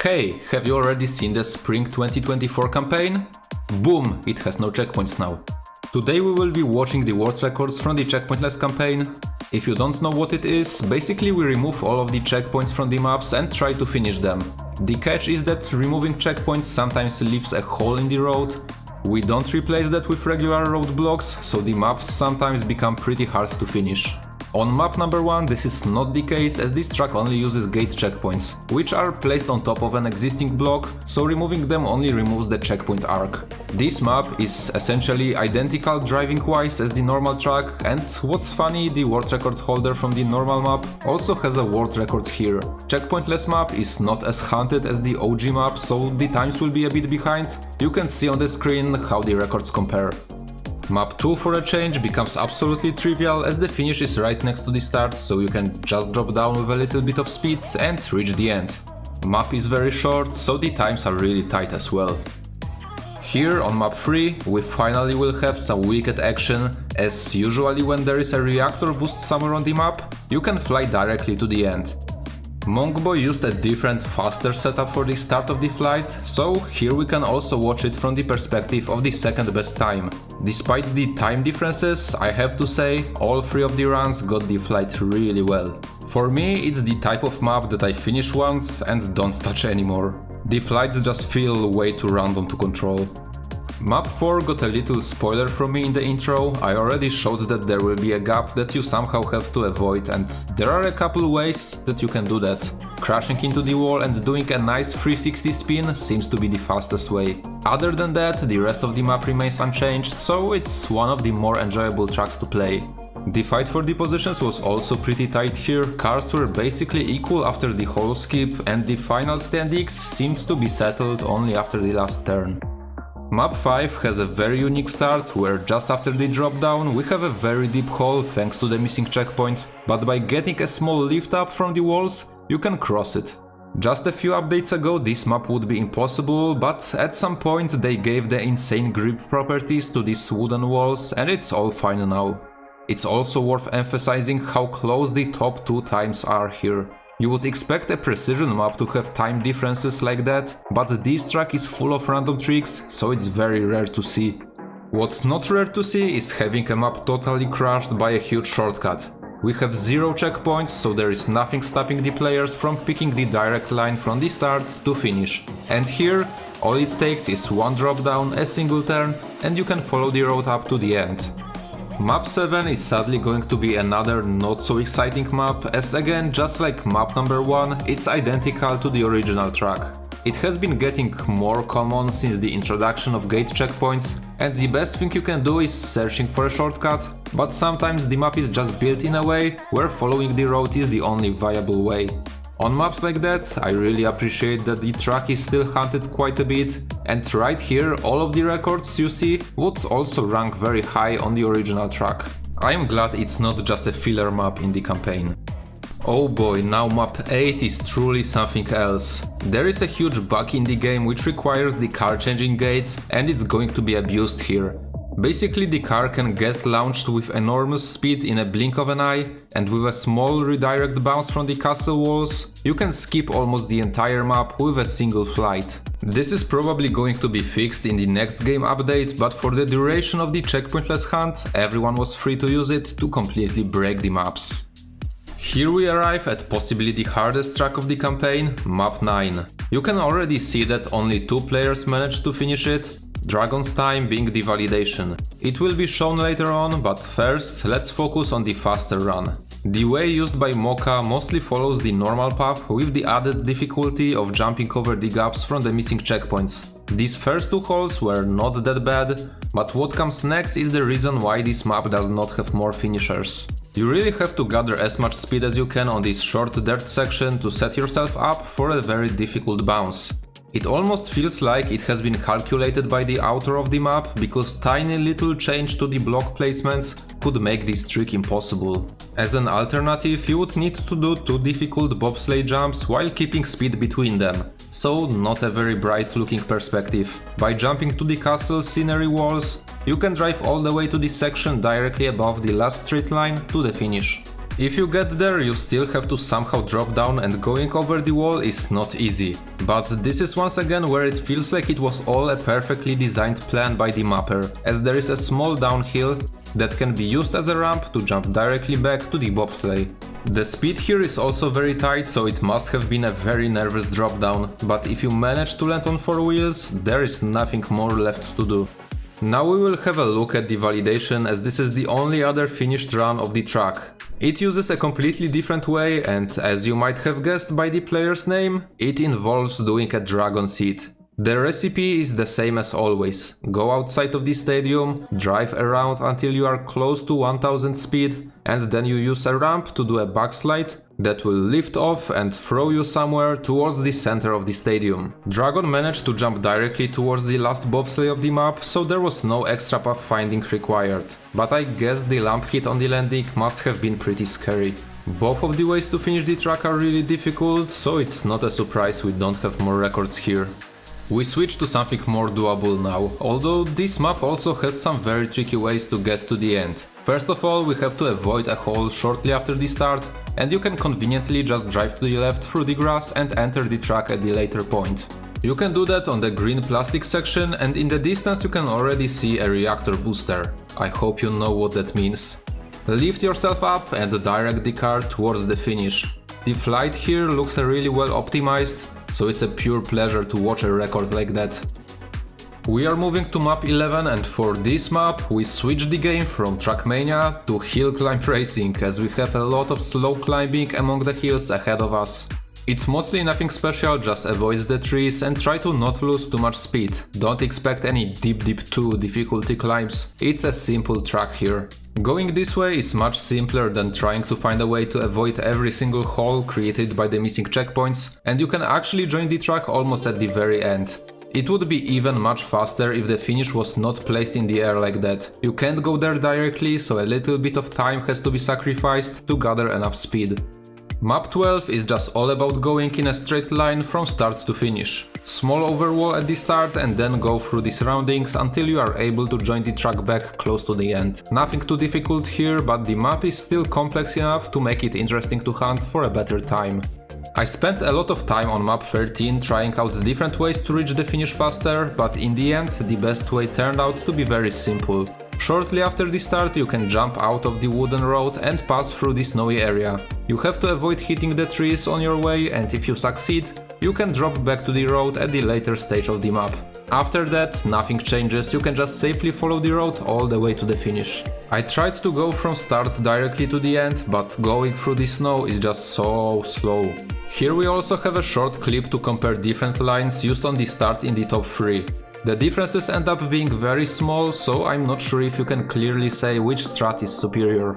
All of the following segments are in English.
Hey, have you already seen the Spring 2024 campaign? Boom, it has no checkpoints now. Today we will be watching the world records from the checkpointless campaign. If you don't know what it is, basically we remove all of the checkpoints from the maps and try to finish them. The catch is that removing checkpoints sometimes leaves a hole in the road. We don't replace that with regular roadblocks, so the maps sometimes become pretty hard to finish. On map number 1 this is not the case, as this track only uses gate checkpoints, which are placed on top of an existing block, so removing them only removes the checkpoint arc. This map is essentially identical driving-wise as the normal track, and what's funny, the world record holder from the normal map also has a world record here. Checkpointless map is not as hunted as the OG map, so the times will be a bit behind. You can see on the screen how the records compare. Map 2 for a change becomes absolutely trivial, as the finish is right next to the start, so you can just drop down with a little bit of speed and reach the end. Map is very short, so the times are really tight as well. Here on map 3 we finally will have some wicked action, as usually when there is a reactor boost somewhere on the map, you can fly directly to the end. Monkboy used a different, faster setup for the start of the flight, so here we can also watch it from the perspective of the second best time. Despite the time differences, I have to say, all 3 of the runs got the flight really well. For me, it's the type of map that I finish once and don't touch anymore. The flights just feel way too random to control. Map 4 got a little spoiler from me in the intro. I already showed that there will be a gap that you somehow have to avoid, and there are a couple ways that you can do that. Crashing into the wall and doing a nice 360 spin seems to be the fastest way. Other than that, the rest of the map remains unchanged, so it's one of the more enjoyable tracks to play. The fight for the positions was also pretty tight here. Cars were basically equal after the whole skip, and the final standings seemed to be settled only after the last turn. Map 5 has a very unique start, where just after the drop down we have a very deep hole thanks to the missing checkpoint, but by getting a small lift up from the walls, you can cross it. Just a few updates ago this map would be impossible, but at some point they gave the insane grip properties to these wooden walls and it's all fine now. It's also worth emphasizing how close the top 2 times are here. You would expect a precision map to have time differences like that, but this track is full of random tricks, so it's very rare to see. What's not rare to see is having a map totally crushed by a huge shortcut. We have 0 checkpoints, so there is nothing stopping the players from picking the direct line from the start to finish. And here, all it takes is one drop down, a single turn, and you can follow the road up to the end. Map 7 is sadly going to be another not so exciting map, as again, just like map number 1, it's identical to the original track. It has been getting more common since the introduction of gate checkpoints, and the best thing you can do is searching for a shortcut, but sometimes the map is just built in a way where following the road is the only viable way. On maps like that, I really appreciate that the track is still hunted quite a bit, and right here all of the records you see would also rank very high on the original track. I am glad it's not just a filler map in the campaign. Oh boy, now map 8 is truly something else. There is a huge bug in the game which requires the car changing gates, and it's going to be abused here. Basically the car can get launched with enormous speed in a blink of an eye, and with a small redirect bounce from the castle walls, you can skip almost the entire map with a single flight. This is probably going to be fixed in the next game update, but for the duration of the checkpointless hunt, everyone was free to use it to completely break the maps. Here we arrive at possibly the hardest track of the campaign, map 9. You can already see that only 2 players managed to finish it, Dragon's time being the validation. It will be shown later on, but first let's focus on the faster run. The way used by Mocha mostly follows the normal path with the added difficulty of jumping over the gaps from the missing checkpoints. These first 2 holes were not that bad, but what comes next is the reason why this map does not have more finishers. You really have to gather as much speed as you can on this short dirt section to set yourself up for a very difficult bounce. It almost feels like it has been calculated by the author of the map, because tiny little change to the block placements could make this trick impossible. As an alternative, you would need to do 2 difficult bobsleigh jumps while keeping speed between them, so not a very bright looking perspective. By jumping to the castle scenery walls, you can drive all the way to the section directly above the last straight line to the finish. If you get there, you still have to somehow drop down, and going over the wall is not easy. But this is once again where it feels like it was all a perfectly designed plan by the mapper, as there is a small downhill that can be used as a ramp to jump directly back to the bobsleigh. The speed here is also very tight, so it must have been a very nervous drop down, but if you manage to land on 4 wheels, there is nothing more left to do. Now we will have a look at the validation, as this is the only other finished run of the track. It uses a completely different way, and as you might have guessed by the player's name, it involves doing a dragon seat. The recipe is the same as always. Go outside of the stadium, drive around until you are close to 1000 speed, and then you use a ramp to do a backslide that will lift off and throw you somewhere towards the center of the stadium. Dragon managed to jump directly towards the last bobsleigh of the map, so there was no extra path finding required. But I guess the lamp hit on the landing must have been pretty scary. Both of the ways to finish the track are really difficult, so it's not a surprise we don't have more records here. We switch to something more doable now, although this map also has some very tricky ways to get to the end. First of all, we have to avoid a hole shortly after the start, and you can conveniently just drive to the left through the grass and enter the track at the later point. You can do that on the green plastic section, and in the distance you can already see a reactor booster. I hope you know what that means. Lift yourself up and direct the car towards the finish. The flight here looks really well optimized, so it's a pure pleasure to watch a record like that. We are moving to map 11, and for this map we switch the game from Trackmania to hill climb racing, as we have a lot of slow climbing among the hills ahead of us. It's mostly nothing special, just avoid the trees and try to not lose too much speed. Don't expect any deep 2 difficulty climbs, it's a simple track here. Going this way is much simpler than trying to find a way to avoid every single hole created by the missing checkpoints, and you can actually join the track almost at the very end. It would be even much faster if the finish was not placed in the air like that. You can't go there directly, so a little bit of time has to be sacrificed to gather enough speed. Map 12 is just all about going in a straight line from start to finish. Small overwall at the start and then go through the surroundings until you are able to join the track back close to the end. Nothing too difficult here, but the map is still complex enough to make it interesting to hunt for a better time. I spent a lot of time on map 13 trying out different ways to reach the finish faster, but in the end the best way turned out to be very simple. Shortly after the start you can jump out of the wooden road and pass through the snowy area. You have to avoid hitting the trees on your way, and if you succeed, you can drop back to the road at the later stage of the map. After that, nothing changes, you can just safely follow the road all the way to the finish. I tried to go from start directly to the end, but going through the snow is just so slow. Here we also have a short clip to compare different lines used on the start in the top 3. The differences end up being very small, so I'm not sure if you can clearly say which strat is superior.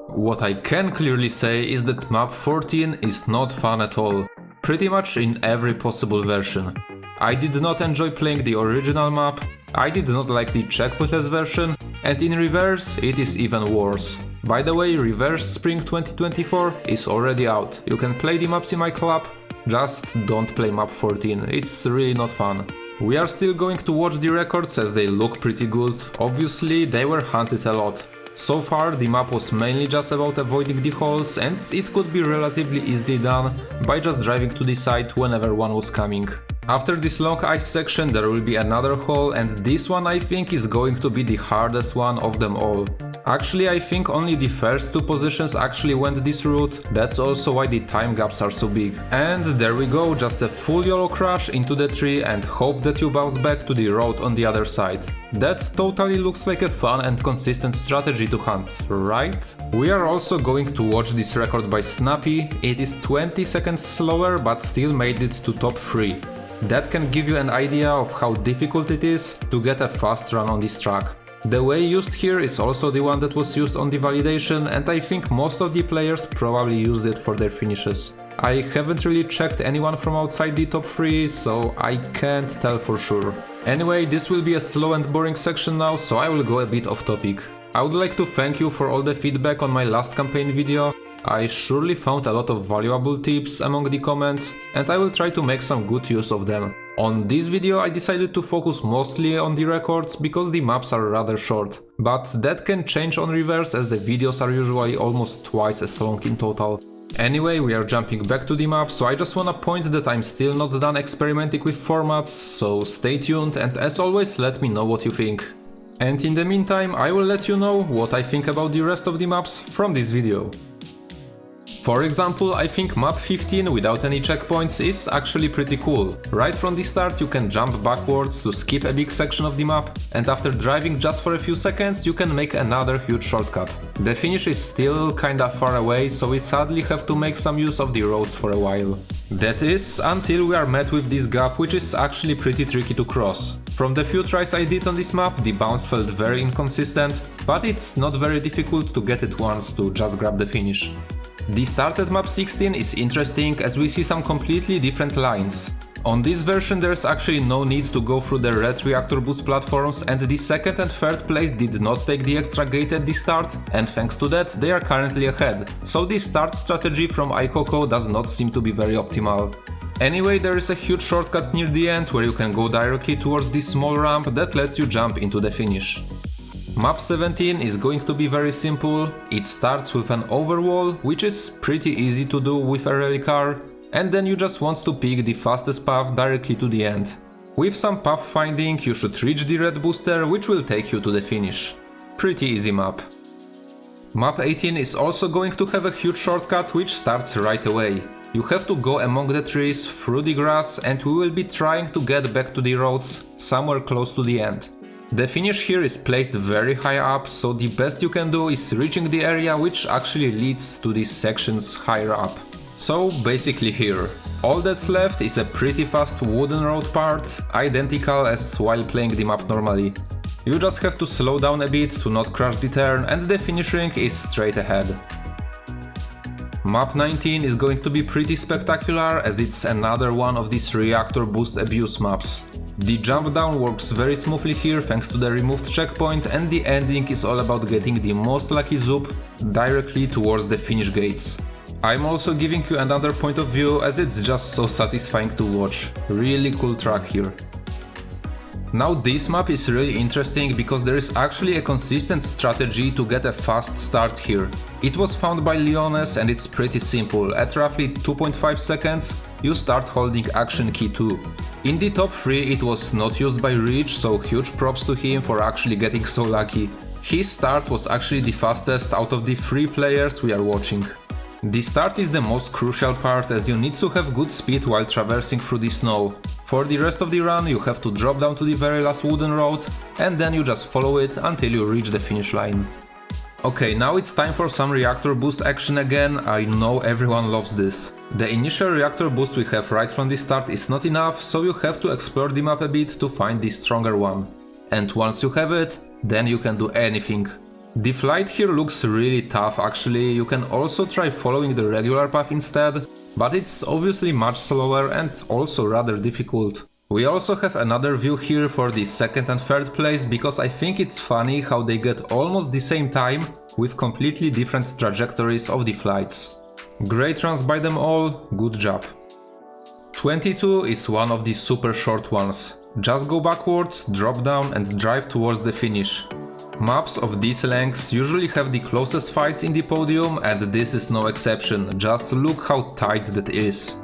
What I can clearly say is that map 14 is not fun at all, pretty much in every possible version. I did not enjoy playing the original map, I did not like the checkpointless version, and in reverse it is even worse. By the way, Reverse Spring 2024 is already out, you can play the maps in my club, just don't play map 14, it's really not fun. We are still going to watch the records as they look pretty good. Obviously they were hunted a lot. So far the map was mainly just about avoiding the holes, and it could be relatively easily done by just driving to the side whenever one was coming. After this long ice section there will be another hole, and this one I think is going to be the hardest one of them all. Actually I think only the first 2 positions actually went this route, that's also why the time gaps are so big. And there we go, just a full YOLO crash into the tree and hope that you bounce back to the road on the other side. That totally looks like a fun and consistent strategy to hunt, right? We are also going to watch this record by Snappy. It is 20 seconds slower but still made it to top 3. That can give you an idea of how difficult it is to get a fast run on this track. The way used here is also the one that was used on the validation, and I think most of the players probably used it for their finishes. I haven't really checked anyone from outside the top 3, so I can't tell for sure. Anyway, this will be a slow and boring section now, so I will go a bit off topic. I would like to thank you for all the feedback on my last campaign video. I surely found a lot of valuable tips among the comments, and I will try to make some good use of them. On this video I decided to focus mostly on the records because the maps are rather short, but that can change on reverse as the videos are usually almost twice as long in total. Anyway, we are jumping back to the map, so I just wanna point that I'm still not done experimenting with formats, so stay tuned and as always let me know what you think. And in the meantime I will let you know what I think about the rest of the maps from this video. For example, I think map 15 without any checkpoints is actually pretty cool. Right from the start you can jump backwards to skip a big section of the map, and after driving just for a few seconds you can make another huge shortcut. The finish is still kinda far away, so we sadly have to make some use of the roads for a while. That is, until we are met with this gap, which is actually pretty tricky to cross. From the few tries I did on this map, the bounce felt very inconsistent, but it's not very difficult to get it once to just grab the finish. The start at map 16 is interesting as we see some completely different lines. On this version there's actually no need to go through the red reactor boost platforms, and the second and third place did not take the extra gate at the start, and thanks to that they are currently ahead. So the start strategy from iCoco does not seem to be very optimal. Anyway, there is a huge shortcut near the end where you can go directly towards this small ramp that lets you jump into the finish. Map 17 is going to be very simple. It starts with an overwall, which is pretty easy to do with a rally car, and then you just want to pick the fastest path directly to the end. With some path finding you should reach the red booster, which will take you to the finish. Pretty easy map. Map 18 is also going to have a huge shortcut which starts right away. You have to go among the trees, through the grass, and we will be trying to get back to the roads, somewhere close to the end. The finish here is placed very high up, so the best you can do is reaching the area which actually leads to these sections higher up. So basically here. All that's left is a pretty fast wooden road part, identical as while playing the map normally. You just have to slow down a bit to not crash the turn, and the finish ring is straight ahead. Map 19 is going to be pretty spectacular as it's another one of these reactor boost abuse maps. The jump down works very smoothly here thanks to the removed checkpoint, and the ending is all about getting the most lucky zoop directly towards the finish gates. I'm also giving you another point of view as it's just so satisfying to watch. Really cool track here. Now this map is really interesting because there is actually a consistent strategy to get a fast start here. It was found by Leones and it's pretty simple. At roughly 2.5 seconds you start holding action key 2. In the top 3 it was not used by Reach, so huge props to him for actually getting so lucky. His start was actually the fastest out of the 3 players we are watching. The start is the most crucial part as you need to have good speed while traversing through the snow. For the rest of the run you have to drop down to the very last wooden road and then you just follow it until you reach the finish line. Okay, now it's time for some reactor boost action again. I know everyone loves this. The initial reactor boost we have right from the start is not enough, so you have to explore the map a bit to find the stronger one. And once you have it, then you can do anything. The flight here looks really tough actually. You can also try following the regular path instead, but it's obviously much slower and also rather difficult. We also have another view here for the second and third place because I think it's funny how they get almost the same time with completely different trajectories of the flights. Great runs by them all, good job. 22 is one of the super short ones. Just go backwards, drop down and drive towards the finish. Maps of these lengths usually have the closest fights in the podium and this is no exception, just look how tight that is.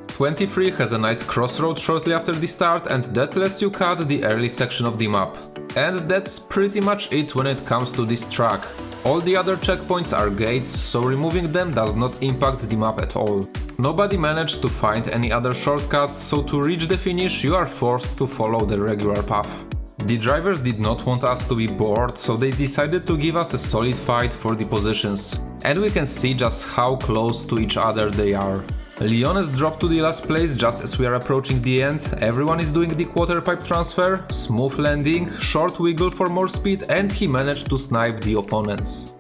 23 has a nice crossroad shortly after the start and that lets you cut the early section of the map. And that's pretty much it when it comes to this track. All the other checkpoints are gates, so removing them does not impact the map at all. Nobody managed to find any other shortcuts, so to reach the finish you are forced to follow the regular path. The drivers did not want us to be bored, so they decided to give us a solid fight for the positions. And we can see just how close to each other they are. Leones dropped to the last place just as we are approaching the end. Everyone is doing the quarter pipe transfer, smooth landing, short wiggle for more speed, and he managed to snipe the opponents.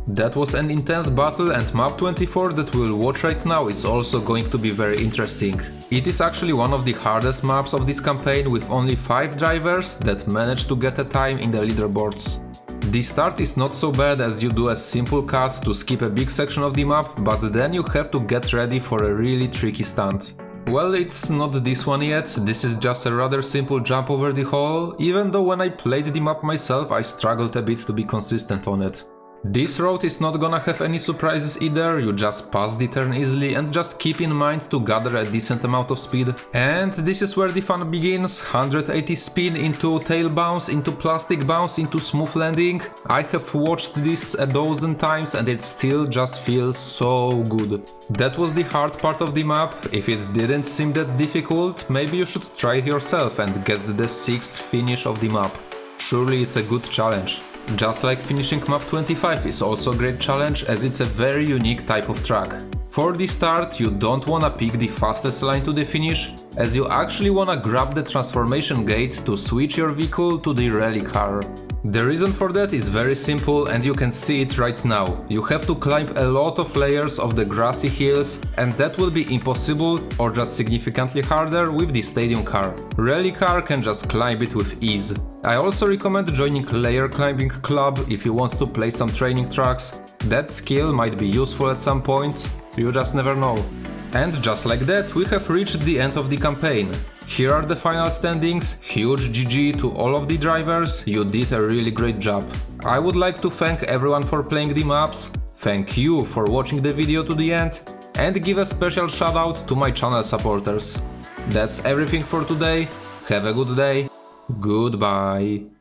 That was an intense battle, and map 24 that we will watch right now is also going to be very interesting. It is actually one of the hardest maps of this campaign with only 5 drivers that managed to get a time in the leaderboards. The start is not so bad as you do a simple cut to skip a big section of the map, but then you have to get ready for a really tricky stunt. Well, it's not this one yet, this is just a rather simple jump over the hole, even though when I played the map myself I struggled a bit to be consistent on it. This road is not gonna have any surprises either, you just pass the turn easily and just keep in mind to gather a decent amount of speed. And this is where the fun begins, 180 spin into tail bounce, into plastic bounce, into smooth landing. I have watched this a dozen times and it still just feels so good. That was the hard part of the map. If it didn't seem that difficult, maybe you should try it yourself and get the 6th finish of the map. Surely it's a good challenge. Just like finishing map 25 is also a great challenge as it's a very unique type of track. For the start you don't wanna pick the fastest line to the finish, as you actually wanna grab the transformation gate to switch your vehicle to the rally car. The reason for that is very simple and you can see it right now. You have to climb a lot of layers of the grassy hills and that will be impossible or just significantly harder with the stadium car. Rally car can just climb it with ease. I also recommend joining layer climbing club if you want to play some training tracks. That skill might be useful at some point, you just never know. And just like that we have reached the end of the campaign. Here are the final standings, huge GG to all of the drivers, you did a really great job. I would like to thank everyone for playing the maps, thank you for watching the video to the end, and give a special shout out to my channel supporters. That's everything for today, have a good day, goodbye.